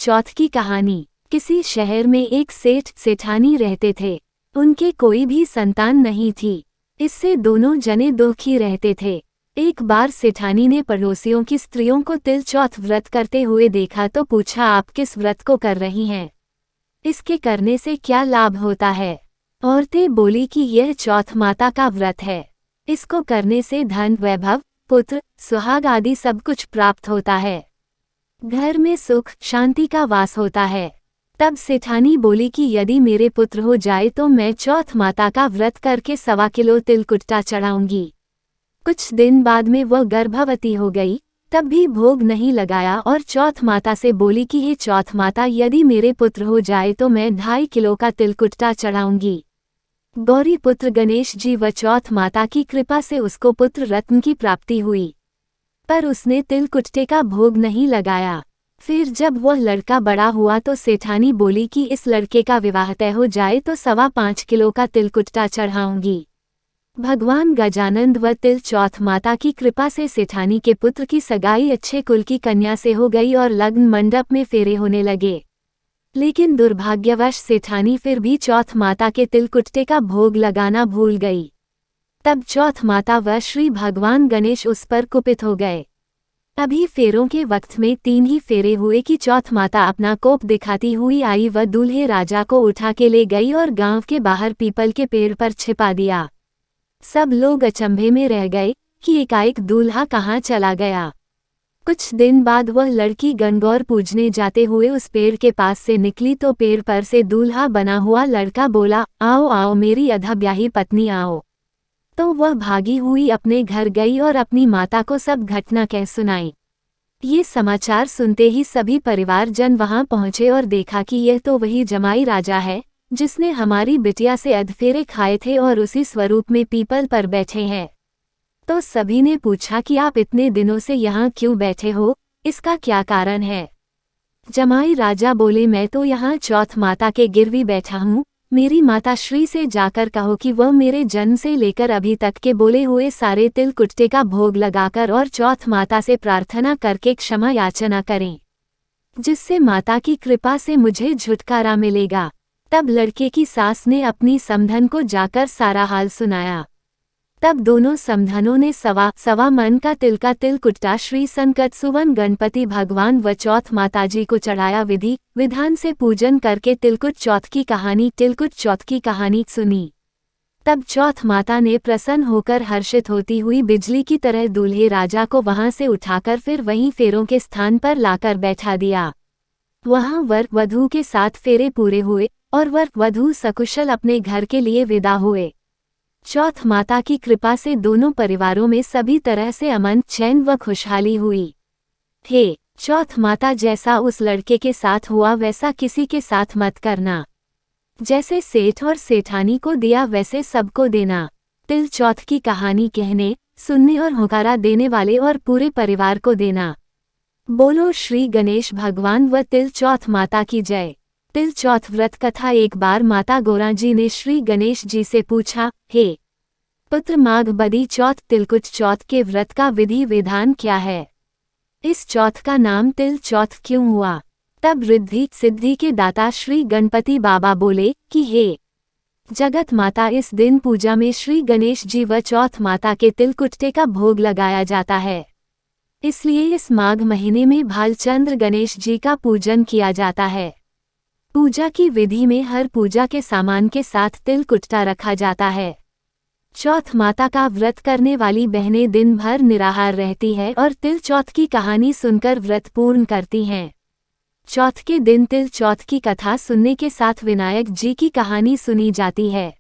चौथ की कहानी। किसी शहर में एक सेठ सेठानी रहते थे। उनके कोई भी संतान नहीं थी। इससे दोनों जने दुखी रहते थे। एक बार सेठानी ने पड़ोसियों की स्त्रियों को तिल चौथ व्रत करते हुए देखा तो पूछा, आप किस व्रत को कर रही हैं? इसके करने से क्या लाभ होता है? औरतें बोली कि यह चौथ माता का व्रत है। इसको करने से धन, वैभव, पुत्र, सुहाग आदि सब कुछ प्राप्त होता है। घर में सुख शांति का वास होता है। तब सेठानी बोली कि यदि मेरे पुत्र हो जाए तो मैं चौथ माता का व्रत करके 1.25 किलो तिलकुट्टा चढ़ाऊंगी। कुछ दिन बाद में वह गर्भवती हो गई, तब भी भोग नहीं लगाया और चौथ माता से बोली कि हे चौथ माता, यदि मेरे पुत्र हो जाए तो मैं 2.5 किलो का तिलकुट्टा चढ़ाऊंगी। गौरी पुत्र गणेश जी व चौथ माता की कृपा से उसको पुत्र रत्न की प्राप्ति हुई, पर उसने तिलकुट्टे का भोग नहीं लगाया। फिर जब वह लड़का बड़ा हुआ तो सेठानी बोली कि इस लड़के का विवाह तय हो जाए तो 5.25 किलो का तिलकुट्टा चढ़ाऊंगी। भगवान गजानंद व तिल चौथ माता की कृपा से सेठानी के पुत्र की सगाई अच्छे कुल की कन्या से हो गई और लग्न मंडप में फेरे होने लगे। लेकिन दुर्भाग्यवश सेठानी फिर भी चौथ माता के तिलकुट्टे का भोग लगाना भूल गई। तब चौथ माता व श्री भगवान गणेश उस पर कुपित हो गए। अभी फेरों के वक्त में 3 ही फेरे हुए कि चौथ माता अपना कोप दिखाती हुई आई व दूल्हे राजा को उठा के ले गई और गांव के बाहर पीपल के पेड़ पर छिपा दिया। सब लोग अचंभे में रह गए कि एकाएक दूल्हा कहाँ चला गया। कुछ दिन बाद वह लड़की गणगौर पूजने जाते हुए उस पेड़ के पास से निकली तो पेड़ पर से दूल्हा बना हुआ लड़का बोला, आओ आओ मेरी अधब्याही पत्नी आओ। तो वह भागी हुई अपने घर गई और अपनी माता को सब घटना कह सुनाई। ये समाचार सुनते ही सभी परिवारजन वहां पहुंचे और देखा कि यह तो वही जमाई राजा है जिसने हमारी बिटिया से अधफेरे खाए थे और उसी स्वरूप में पीपल पर बैठे हैं। तो सभी ने पूछा कि आप इतने दिनों से यहाँ क्यों बैठे हो, इसका क्या कारण है? जमाई राजा बोले, मैं तो यहाँ चौथ माता के गिरवी बैठा हूँ। मेरी माता श्री से जाकर कहो कि वह मेरे जन्म से लेकर अभी तक के बोले हुए सारे तिलकुट्टे का भोग लगाकर और चौथ माता से प्रार्थना करके क्षमा याचना करें, जिससे माता की कृपा से मुझे छुटकारा मिलेगा। तब लड़के की सास ने अपनी समधन को जाकर सारा हाल सुनाया। तब दोनों समधनों ने सवा मन का तिलकुट्टा श्री संकट सुवन गणपति भगवान व चौथ माताजी को चढ़ाया। विधि विधान से पूजन करके तिलकुट चौथ की कहानी सुनी। तब चौथ माता ने प्रसन्न होकर हर्षित होती हुई बिजली की तरह दूल्हे राजा को वहां से उठाकर फिर वहीं फेरों के स्थान पर लाकर बैठा दिया। वहां वर वधू के 7 फेरे पूरे हुए और वर वधू सकुशल अपने घर के लिए विदा हुए। चौथ माता की कृपा से दोनों परिवारों में सभी तरह से अमन, चैन व खुशहाली हुई। हे चौथ माता, जैसा उस लड़के के साथ हुआ वैसा किसी के साथ मत करना। जैसे सेठ और सेठानी को दिया वैसे सबको देना। तिल चौथ की कहानी कहने, सुनने और हुकारा देने वाले और पूरे परिवार को देना। बोलो श्री गणेश भगवान व तिल चौथ माता की जय। तिल चौथ व्रत कथा। एक बार माता गोरा जी ने श्री गणेश जी से पूछा, हे पुत्र, माघ बदी चौथ तिलकुट चौथ के व्रत का विधि विधान क्या है? इस चौथ का नाम तिल चौथ क्यों हुआ? तब रिद्धि सिद्धि के दाता श्री गणपति बाबा बोले कि हे जगत माता, इस दिन पूजा में श्री गणेश जी व चौथ माता के तिलकुट्टे का भोग लगाया जाता है। इसलिए इस माघ महीने में भालचंद्र गणेश जी का पूजन किया जाता है। पूजा की विधि में हर पूजा के सामान के साथ तिलकुट्टा रखा जाता है। चौथ माता का व्रत करने वाली बहनें दिन भर निराहार रहती है और तिल चौथ की कहानी सुनकर व्रत पूर्ण करती हैं। चौथ के दिन तिल चौथ की कथा सुनने के साथ विनायक जी की कहानी सुनी जाती है।